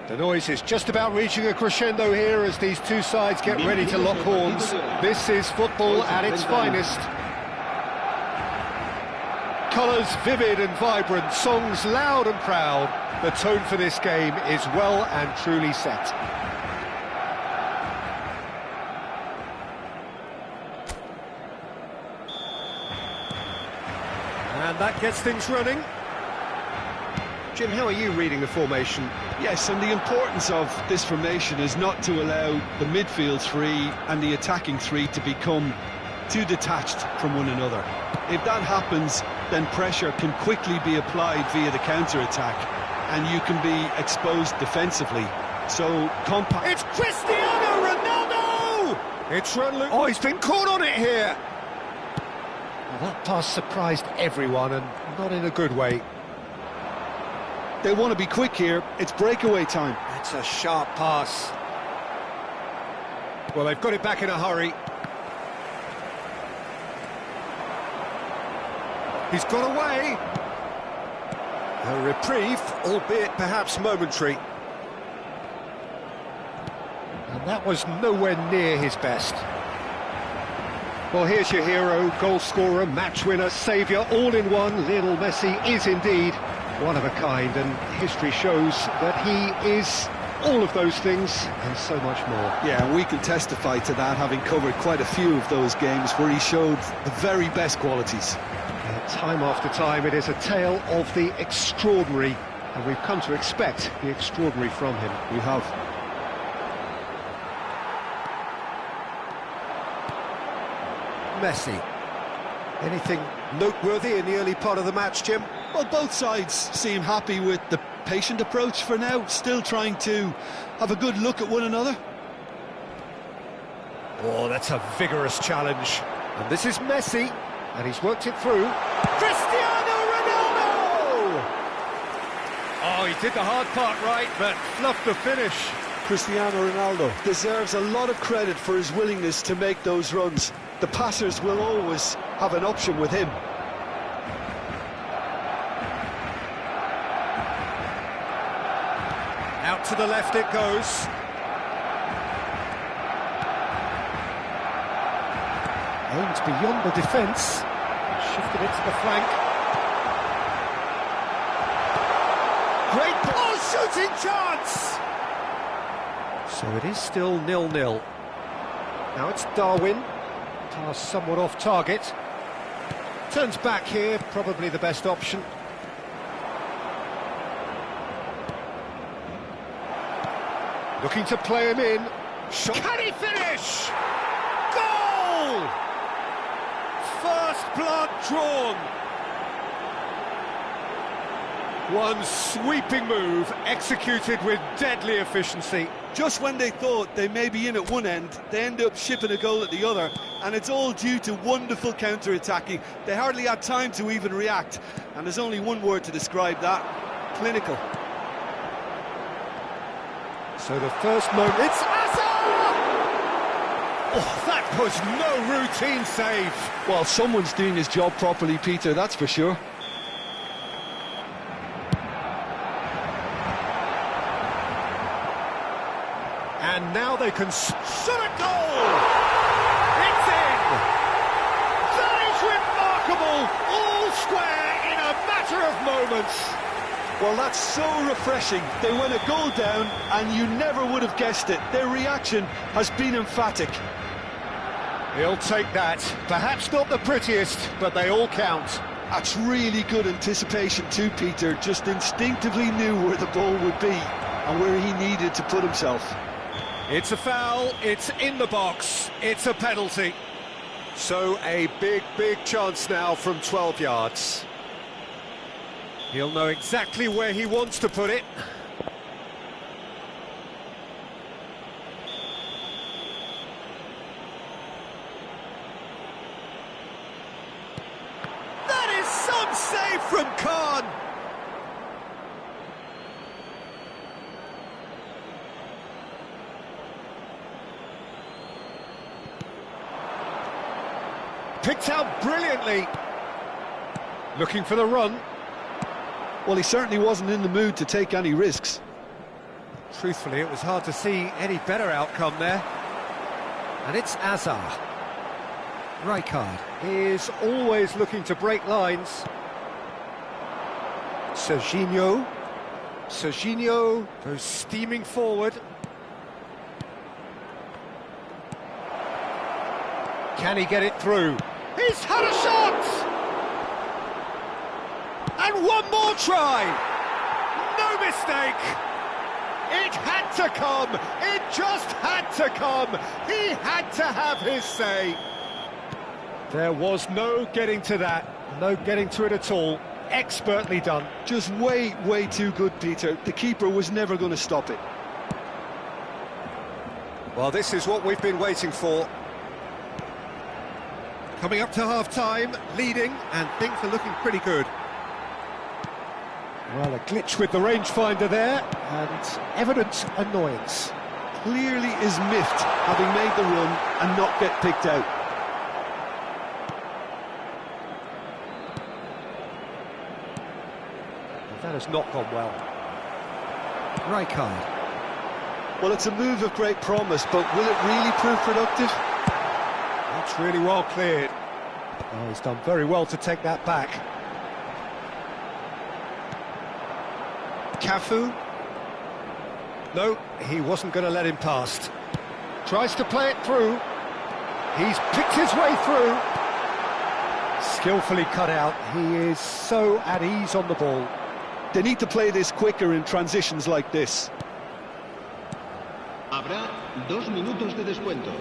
The noise is just about reaching a crescendo here as these two sides get ready to lock horns. This is football at its finest. Colours vivid and vibrant, songs loud and proud. The tone for this game is well and truly set. And that gets things running. Jim, how are you reading the formation? Yes, and the importance of this formation is not to allow the midfield three and the attacking three to become too detached from one another. If that happens, then pressure can quickly be applied via the counter-attack, and you can be exposed defensively. So, compact... It's Cristiano Ronaldo! It's run... Oh, he's been caught on it here! Well, that pass surprised everyone, and not in a good way. They want to be quick here. It's breakaway time. It's a sharp pass. Well, they've got it back in a hurry. He's got away. A reprieve, albeit perhaps momentary. And that was nowhere near his best. Well, here's your hero, goal scorer, match winner, saviour, all in one. Lionel Messi is indeed one of a kind, and history shows that he is all of those things and so much more. Yeah, and we can testify to that, having covered quite a few of those games where he showed the very best qualities. Time after time, it is a tale of the extraordinary, and we've come to expect the extraordinary from him. We have. Messi. Anything noteworthy in the early part of the match, Jim? Well, both sides seem happy with the patient approach for now, still trying to have a good look at one another. Oh, that's a vigorous challenge. And this is Messi, and he's worked it through. Cristiano Ronaldo! Oh, he did the hard part right, but fluffed the finish. Cristiano Ronaldo deserves a lot of credit for his willingness to make those runs. The passers will always have an option with him. Out to the left it goes. Aimed beyond the defence. Shifted it to the flank. Great ball, shooting chance! So it is still 0-0. Now it's Darwin. Pass somewhat off target. Turns back here, probably the best option. Looking to play him in. Shot. Can he finish? Goal! First blood drawn. One sweeping move, executed with deadly efficiency. Just when they thought they may be in at one end, they end up shipping a goal at the other, and it's all due to wonderful counter-attacking. They hardly had time to even react, and there's only one word to describe that: clinical. So the first moment... It's Hazard! Oh, that was no routine save. Well, someone's doing his job properly, Peter, that's for sure. And now they can shot a goal! It's in! That is remarkable! All square in a matter of moments! Well, that's so refreshing. They went a goal down, and you never would have guessed it. Their reaction has been emphatic. He'll take that. Perhaps not the prettiest, but they all count. That's really good anticipation too, Peter. Just instinctively knew where the ball would be and where he needed to put himself. It's a foul, it's in the box, it's a penalty. So a big chance now from 12 yards. He'll know exactly where he wants to put it. That is some save from Khan! Picked out brilliantly. Looking for the run. Well, he certainly wasn't in the mood to take any risks. Truthfully, it was hard to see any better outcome there. And it's Azar. Rijkaard is always looking to break lines. Serginho. Serginho goes steaming forward. Can he get it through? He's had a shot! And one more try! No mistake! It had to come! It just had to come! He had to have his say! There was no getting to that, no getting to it at all. Expertly done. Just way too good, Peter. The keeper was never going to stop it. Well, this is what we've been waiting for. Coming up to half-time, leading, and things are looking pretty good. Well, a glitch with the rangefinder there, and evident annoyance. Clearly is miffed, having made the run and not get picked out. That has not gone well. Rijkaard. Well, it's a move of great promise, but will it really prove productive? That's really well cleared. Oh, he's done very well to take that back. Cafu. No, he wasn't going to let him past. Tries to play it through. He's picked his way through. Skillfully cut out. He is so at ease on the ball. They need to play this quicker in transitions like this. Habrá 2 minutos de descuento.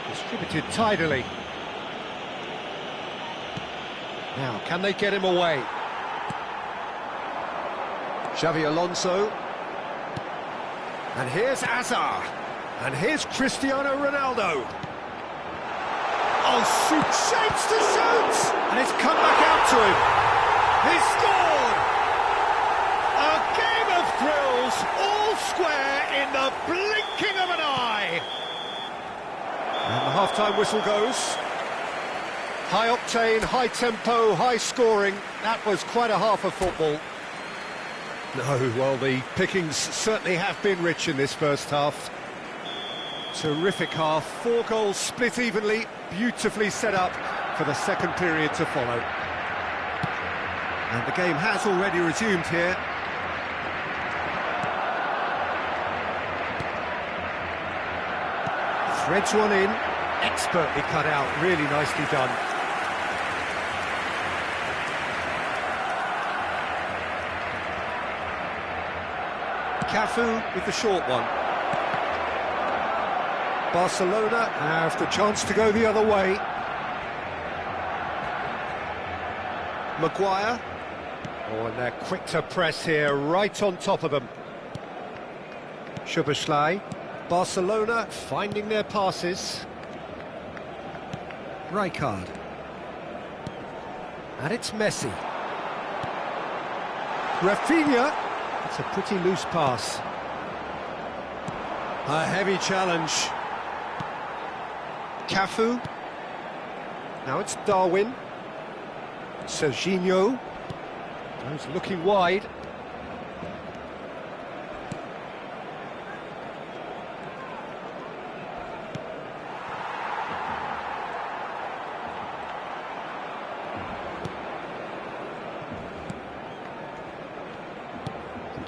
Distributed tidily. Now, can they get him away? Xavi Alonso. And here's Azar. And here's Cristiano Ronaldo. Oh, shapes to shoot! And it's come back out to him. He's scored! A game of thrills, all square in the blinking of an eye. And the half-time whistle goes. High octane, high tempo, high scoring. That was quite a half of football. No, well, the pickings certainly have been rich in this first half. Terrific half, 4 goals split evenly, beautifully set up for the second period to follow. And the game has already resumed here. Threads one in, expertly cut out, really nicely done. Cafu with the short one. Barcelona have the chance to go the other way. Maguire. Oh, and they're quick to press here, right on top of them. Szoboszlai. Barcelona finding their passes. Rijkaard. And it's Messi. Rafinha. It's a pretty loose pass. A heavy challenge. Cafu. Now it's Darwin. Serginho. He's looking wide.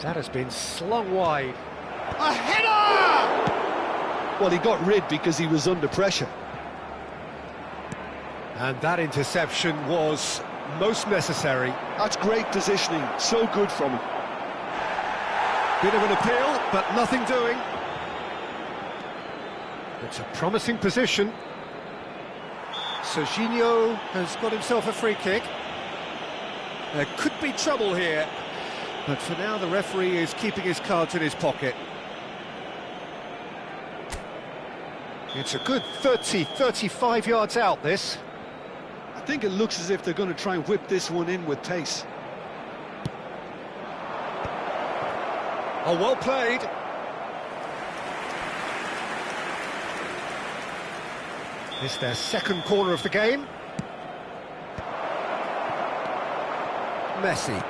That has been slung wide. A header! Well, he got rid because he was under pressure. And that interception was most necessary. That's great positioning, so good from him. Bit of an appeal, but nothing doing. It's a promising position. Serginho has got himself a free kick. There could be trouble here. But for now, the referee is keeping his cards in his pocket. It's a good 30, 35 yards out, this. I think it looks as if they're going to try and whip this one in with pace. Oh, well played. It's their second corner of the game. Messi.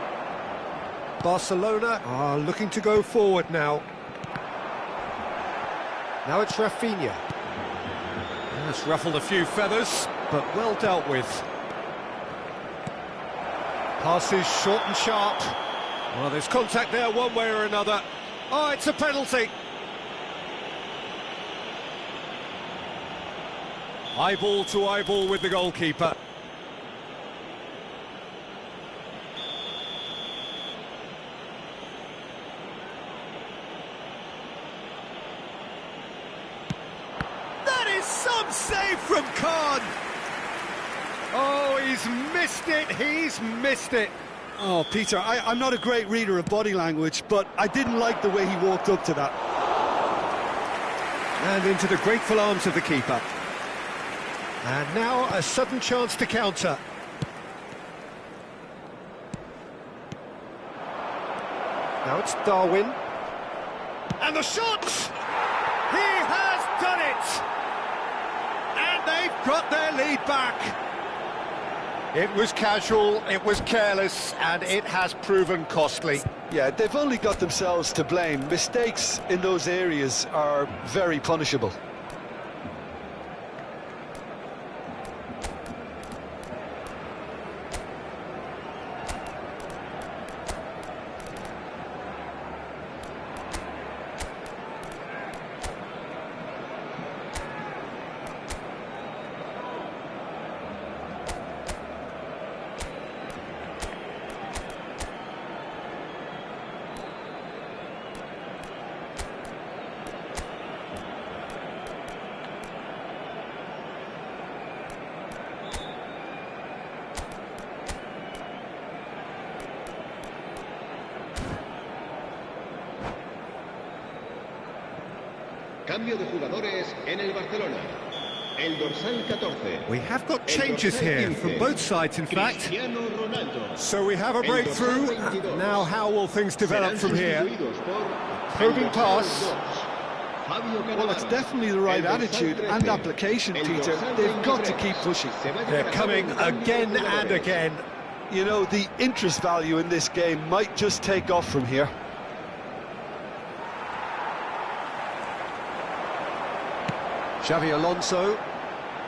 Barcelona are looking to go forward now. Now it's Rafinha. That's ruffled a few feathers, but well dealt with. Passes short and sharp. Well, there's contact there one way or another. Oh, it's a penalty. Eyeball to eyeball with the goalkeeper. That is some save from Khan. Oh, he's missed it, he's missed it. Oh, Peter, I'm not a great reader of body language, but I didn't like the way he walked up to that. And into the grateful arms of the keeper. And now a sudden chance to counter. Now it's Darwin. And the shot! He has done it! And they've got their lead back. It was casual, it was careless, and it has proven costly. Yeah, they've only got themselves to blame. Mistakes in those areas are very punishable. Cambio de jugadores en el Barcelona. El dorsal 14. We have got changes here from both sides, in fact. Cristiano Ronaldo. So we have a breakthrough. Now how will things develop from here? Probing pass. Well, it's definitely the right attitude and application, Peter. They've got to keep pushing. They're coming again and again. You know, the interest value in this game might just take off from here. Xavi Alonso.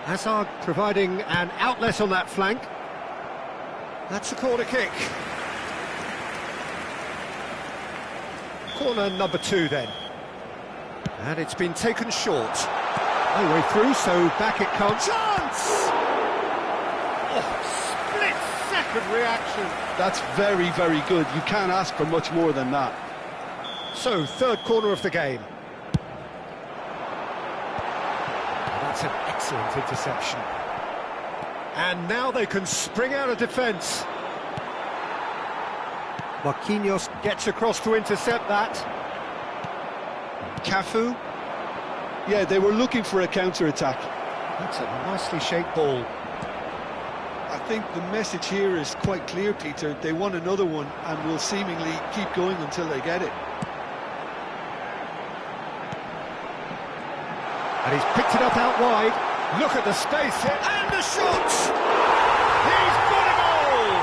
Hazard providing an outlet on that flank. That's a corner kick. Corner number 2 then. And it's been taken short. No way through, so back it comes. Chance! Oh, split-second reaction. That's very, very good. You can't ask for much more than that. So, third corner of the game. That's an excellent interception. And now they can spring out of defence. Marquinhos gets across to intercept that. Cafu. Yeah, they were looking for a counter-attack. That's a nicely shaped ball. I think the message here is quite clear, Peter. They want another one and will seemingly keep going until they get it. And he's picked it up out wide. Look at the space here. And the shot! He's got a goal!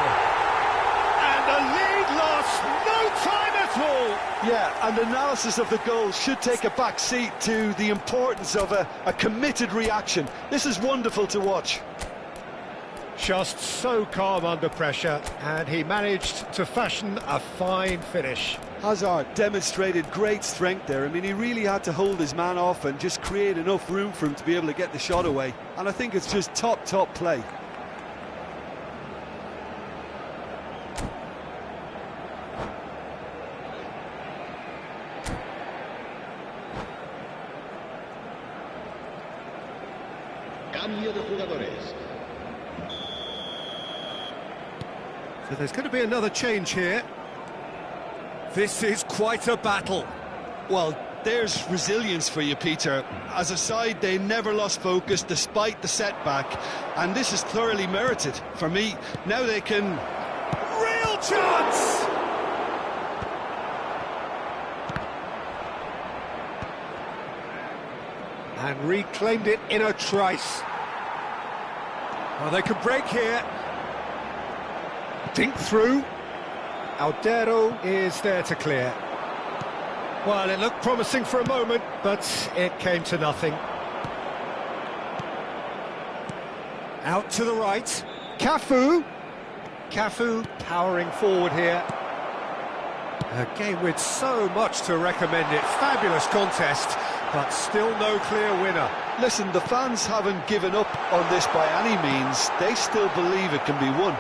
And the lead lost no time at all! Yeah, and analysis of the goal should take a back seat to the importance of a committed reaction. This is wonderful to watch. Just so calm under pressure, and he managed to fashion a fine finish. Hazard demonstrated great strength there. I mean, he really had to hold his man off and just create enough room for him to be able to get the shot away. And I think it's just top play. Cambio de jugadores. So there's going to be another change here. This is quite a battle. Well, there's resilience for you, Peter. As a side, they never lost focus despite the setback, and this is thoroughly merited. For me, now they can... Real chance! And reclaimed it in a trice. Well, they could break here. Dink through. Aldero is there to clear. Well, it looked promising for a moment, but it came to nothing. Out to the right. Cafu. Cafu powering forward here. A game with so much to recommend it. Fabulous contest, but still no clear winner. Listen, the fans haven't given up on this by any means. They still believe it can be won.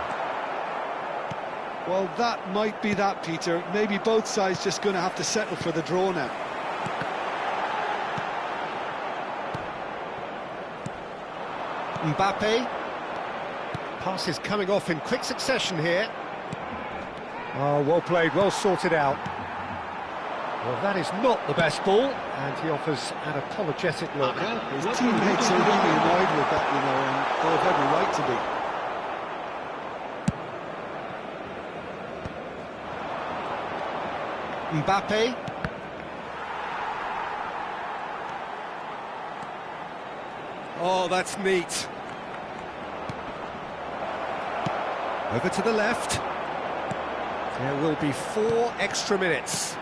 Well, that might be that, Peter. Maybe both sides just going to have to settle for the draw now. Mbappe. Passes coming off in quick succession here. Oh, well played, well sorted out. Well, that is not the best ball, and he offers an apologetic look. His teammates are really annoyed with that, you know, and they have every right to be. Mbappe. Oh, that's neat. Over to the left. There will be 4 extra minutes.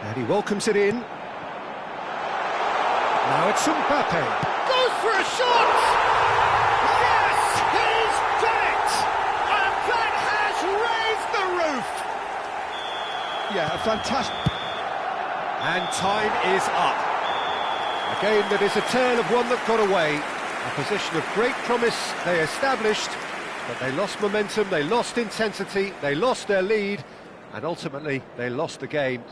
And he welcomes it in. Now it's Mbappe. Goes for a shot! Yes, he's done it! And that has raised the roof! Yeah, a fantastic... And time is up. A game that is a tale of one that got away. A position of great promise they established, but they lost momentum, they lost intensity, they lost their lead, and ultimately they lost the game.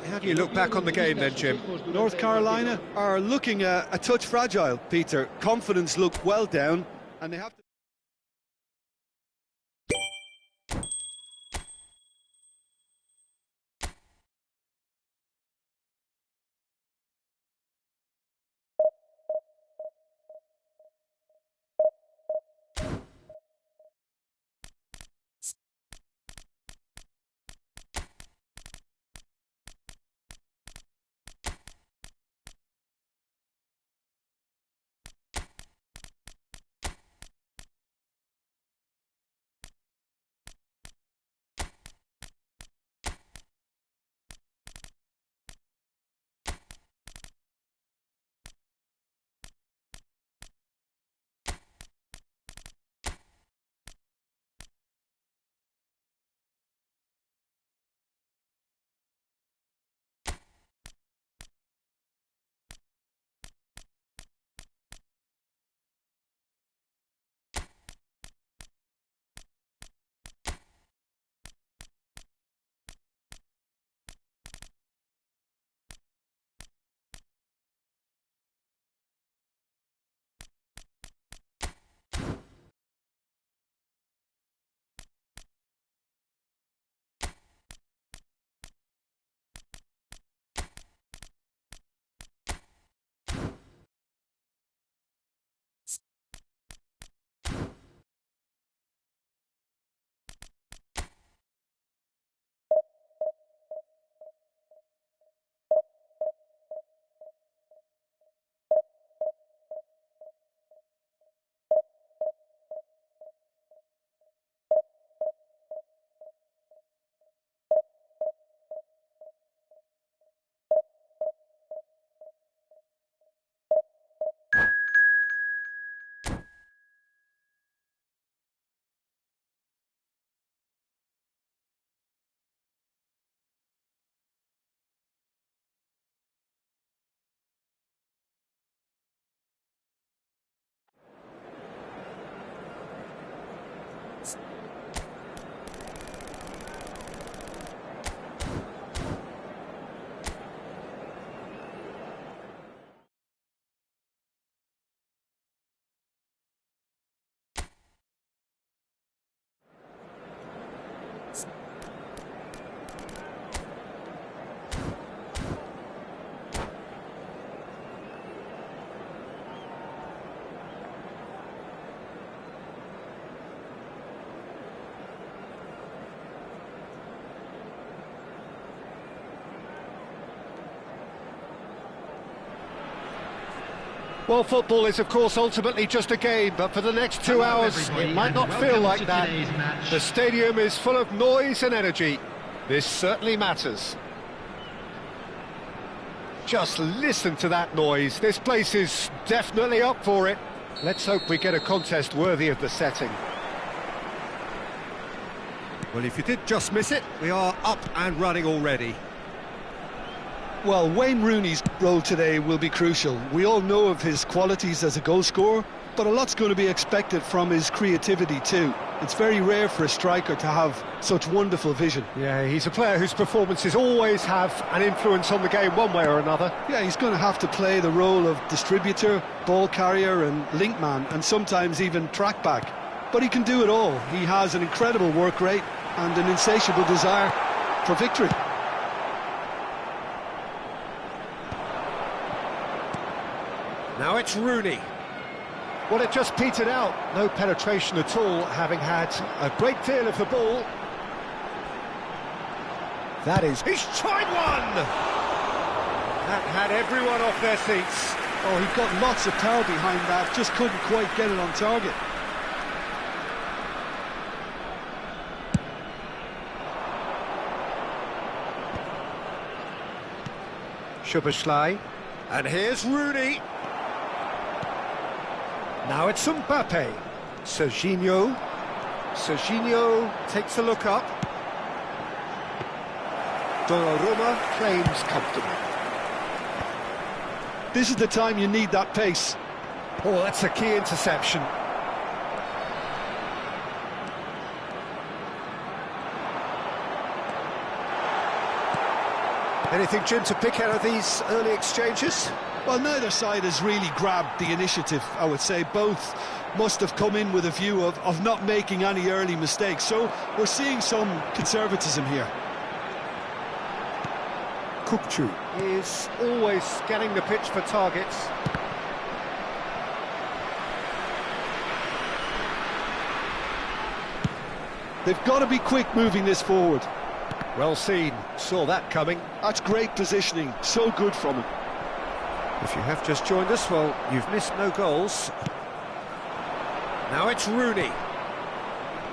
How do you look back on the game then, Jim? North Carolina are looking a touch fragile, Peter. Confidence looked well down, and they have to... Well, football is, of course, ultimately just a game, but for the next 2 hours, it might not feel like that. The stadium is full of noise and energy. This certainly matters. Just listen to that noise. This place is definitely up for it. Let's hope we get a contest worthy of the setting. Well, if you did just miss it, we are up and running already. Well, Wayne Rooney's role today will be crucial. We all know of his qualities as a goal-scorer, but a lot's going to be expected from his creativity too. It's very rare for a striker to have such wonderful vision. Yeah, he's a player whose performances always have an influence on the game one way or another. Yeah, he's going to have to play the role of distributor, ball carrier and link man, and sometimes even track back. But he can do it all. He has an incredible work rate and an insatiable desire for victory. Now it's Rooney. Well, it just petered out. No penetration at all, having had a great deal of the ball. He's tried one! That had everyone off their seats. Oh, he got lots of power behind that, just couldn't quite get it on target. Szoboszlai. And here's Rooney. Now it's Mbappe. Serginho. Serginho takes a look up. Donnarumma claims comfortably. This is the time you need that pace. Oh, that's a key interception. Anything, Jim, to pick out of these early exchanges? Well, neither side has really grabbed the initiative, I would say. Both must have come in with a view of not making any early mistakes. So we're seeing some conservatism here. Kukçu is always scanning the pitch for targets. They've got to be quick moving this forward. Well seen, saw that coming. That's great positioning, so good from him. If you have just joined us, well, you've missed no goals. Now it's Rooney.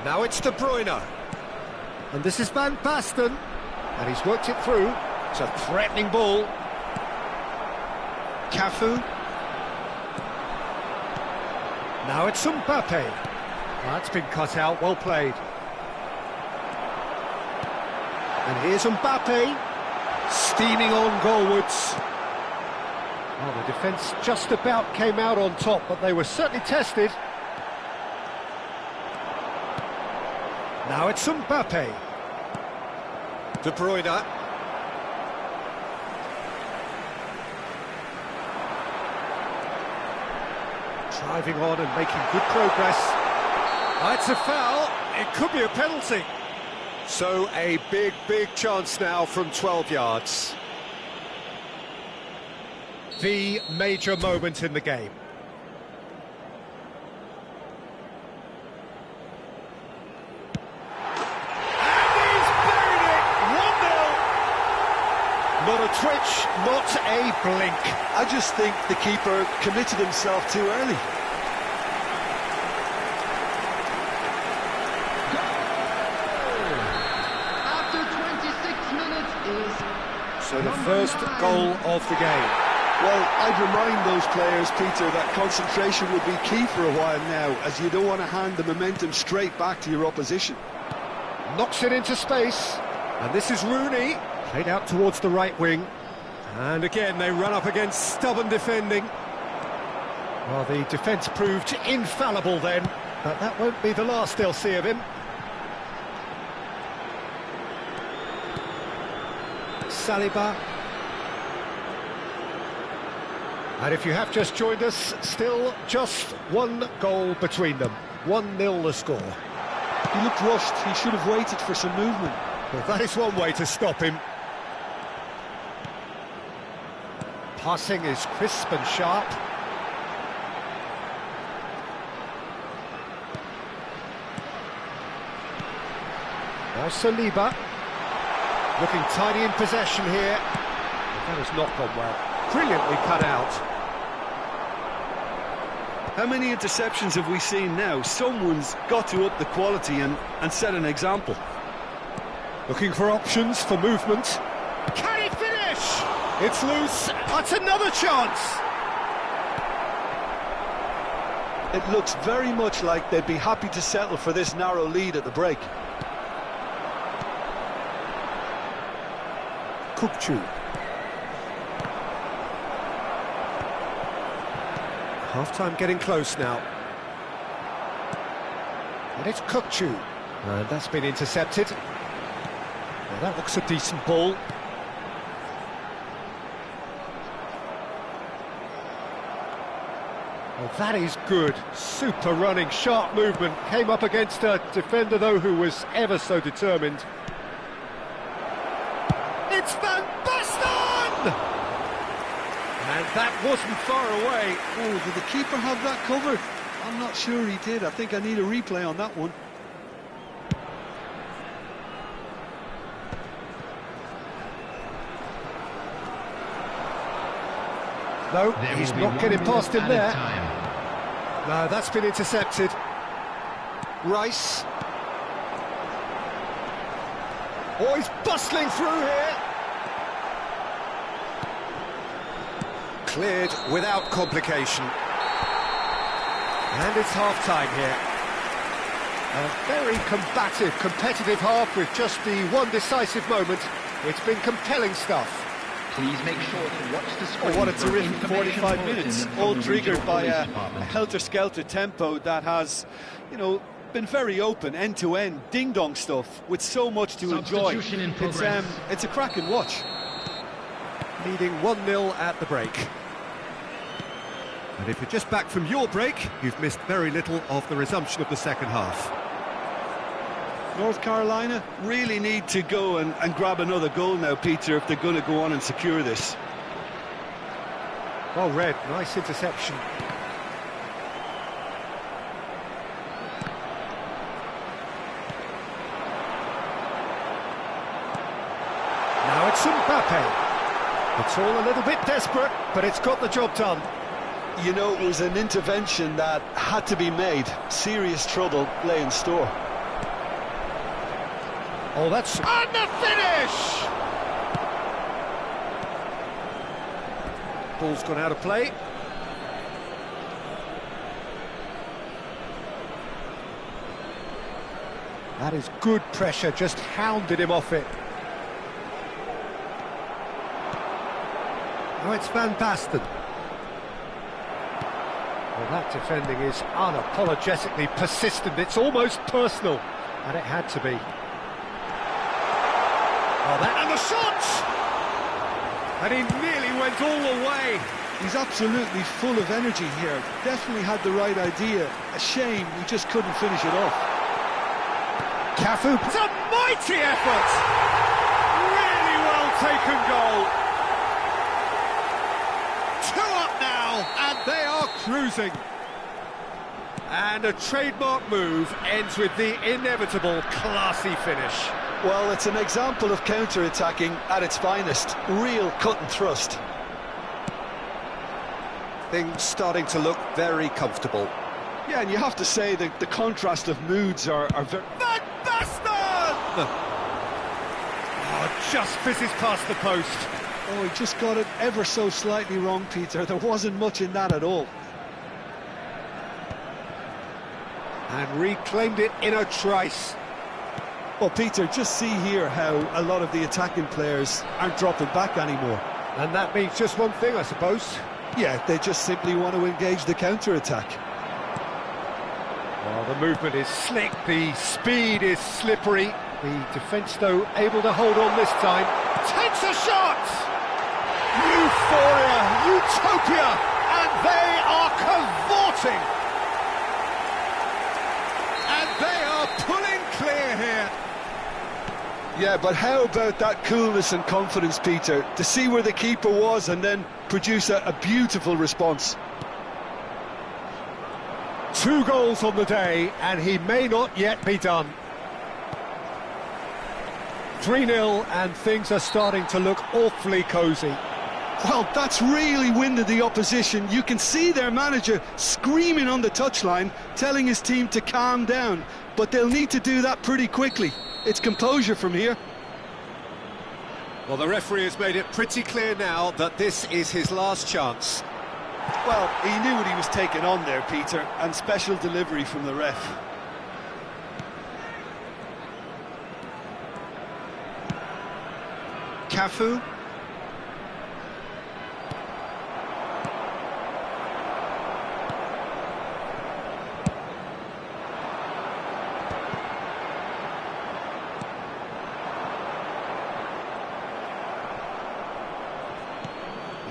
Now it's De Bruyne. And this is Van Basten. And he's worked it through. It's a threatening ball. Cafu. Now it's Mbappe. That's been cut out, well played. And here's Mbappe. Steaming on goalwards. Well, the defence just about came out on top, but they were certainly tested. Now it's Mbappe. De Bruyne. Driving on and making good progress. Oh, it's a foul. It could be a penalty. So a big chance now from 12 yards. The major moment in the game. And he's buried it! 1-0! Not a twitch, not a blink. I just think the keeper committed himself too early. So the first goal of the game. Well, I'd remind those players, Peter, that concentration would be key for a while now, as you don't want to hand the momentum straight back to your opposition. Knocks it into space, and this is Rooney, played out towards the right wing. And again, they run up against stubborn defending. Well, the defence proved infallible then, but that won't be the last they'll see of him. Saliba. And if you have just joined us, still just one goal between them. 1-0 the score. He looked rushed. He should have waited for some movement. Well, that is one way to stop him. Passing is crisp and sharp. Now Saliba. Looking tidy in possession here. That has not gone well. Brilliantly cut out. How many interceptions have we seen now? Someone's got to up the quality and set an example. Looking for options for movement. Can he finish? It's loose. That's another chance. It looks very much like they'd be happy to settle for this narrow lead at the break. Kukçu. Half-time getting close now. And it's Kukçu. And that's been intercepted. Well, that looks a decent ball. Well, that is good. Super running, sharp movement. Came up against a defender, though, who was ever so determined. It's Van Basten! And that wasn't far away. Oh, did the keeper have that covered? I'm not sure he did. I think I need a replay on that one. No, he's not getting past him there. No, that's been intercepted. Rice. Oh, he's bustling through here. Cleared without complication. And it's half-time here. A very combative, competitive half with just the one decisive moment. It's been compelling stuff. Please make sure to watch the screen. Oh, what a terrific 45 minutes, all triggered by a helter-skelter tempo that has, you know, been very open, end-to-end, ding-dong stuff, with so much to enjoy. It's a cracking watch. Leading 1-0 at the break. And if you're just back from your break, you've missed very little of the resumption of the second half. North Carolina really need to go and grab another goal now, Peter, if they're going to go on and secure this. Well read, nice interception. Now it's Mbappe. It's all a little bit desperate, but it's got the job done. You know, it was an intervention that had to be made. Serious trouble lay in store. Oh, that's... And the finish! Ball's gone out of play. That is good pressure, just hounded him off it. Now it's Van Basten. Well, that defending is unapologetically persistent. It's almost personal, and it had to be. Oh, and the shot! And he nearly went all the way. He's absolutely full of energy here. Definitely had the right idea. A shame we just couldn't finish it off. Cafu, it's a mighty effort! Really well taken goal. 2 up now, and they are cruising. And a trademark move ends with the inevitable classy finish. Well, it's an example of counter-attacking at its finest. Real cut and thrust. Things starting to look very comfortable. Yeah, and you have to say that the contrast of moods are very... Van Basten! Oh, just fizzes past the post. Oh, he just got it ever so slightly wrong, Peter. There wasn't much in that at all. And reclaimed it in a trice. Well, Peter, just see here how a lot of the attacking players aren't dropping back anymore. And that means just one thing, I suppose. Yeah, they just simply want to engage the counter-attack. Well, the movement is slick, the speed is slippery. The defence, though, able to hold on this time. Takes a shot! Euphoria, utopia, and they are cavorting. And they are pulling clear here. Yeah, but how about that coolness and confidence, Peter, to see where the keeper was and then produce a beautiful response. 2 goals on the day, and he may not yet be done. 3-0, and things are starting to look awfully cosy. Well, that's really winded the opposition. You can see their manager screaming on the touchline, telling his team to calm down. But they'll need to do that pretty quickly. It's composure from here. Well, the referee has made it pretty clear now that this is his last chance. Well, he knew what he was taking on there, Peter, and special delivery from the ref. Cafu.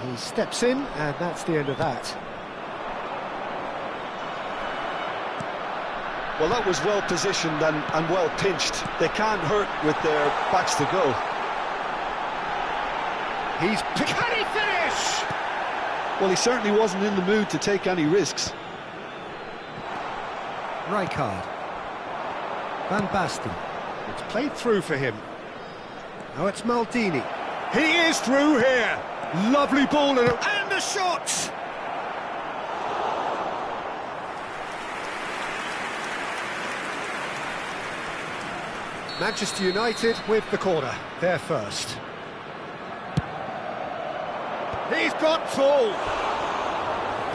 He steps in, and that's the end of that. Well, that was well positioned and well pinched. They can't hurt with their backs to go. Can he finish? Well, he certainly wasn't in the mood to take any risks. Rijkaard. Van Basten. It's played through for him. Now it's Maldini. He is through here. Lovely ball and a shot! Manchester United with the corner. They're first. He's got tall.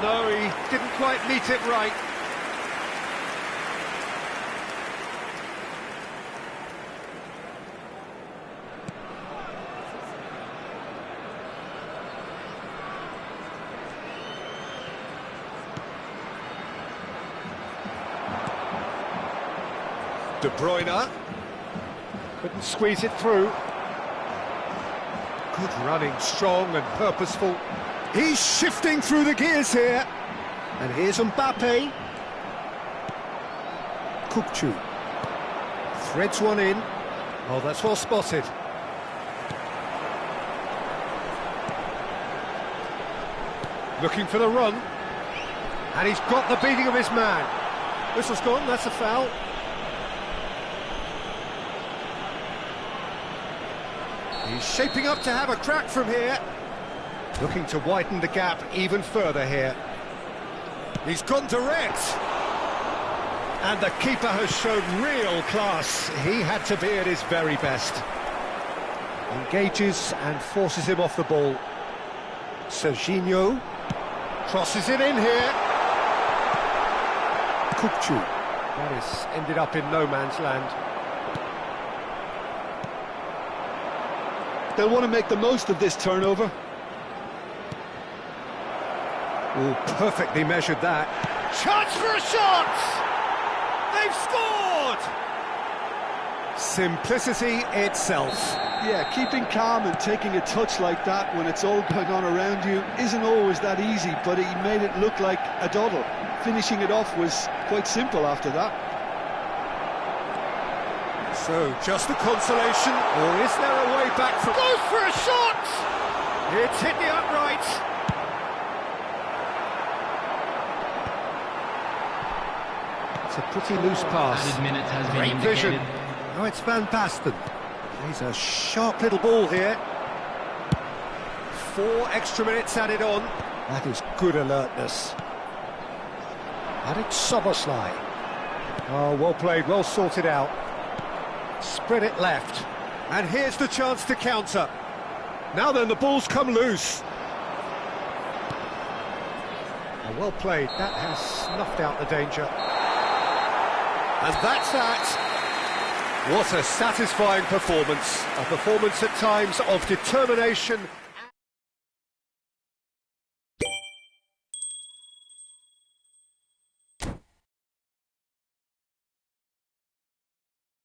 No, he didn't quite meet it right. De Bruyne couldn't squeeze it through. Good running, strong and purposeful. He's shifting through the gears here. And here's Mbappe. Kukçu threads one in. Oh, that's well spotted. Looking for the run. And he's got the beating of his man. Whistle's gone, that's a foul. He's shaping up to have a crack from here. Looking to widen the gap even further here. He's gone direct. And the keeper has shown real class. He had to be at his very best. Engages and forces him off the ball. Serginho crosses it in here. Kukçu. That has ended up in no man's land. They'll want to make the most of this turnover. Oh, perfectly measured that. Chance for a shot! They've scored! Simplicity itself. Yeah, keeping calm and taking a touch like that when it's all going on around you isn't always that easy, but he made it look like a doddle. Finishing it off was quite simple after that. So, just a consolation, or is there a way back from... Goes for a shot! It's hit the upright. It's a pretty loose pass. Added minutes has been Great indicated. vision. Oh, it's Van Basten. He's a sharp little ball here. 4 extra minutes added on. That is good alertness. And it's Soboslai. Oh, well played, well sorted out. Spread it left. And here's the chance to counter. Now then, the ball's come loose. Oh, well played. That has snuffed out the danger. And that's that. What a satisfying performance. A performance at times of determination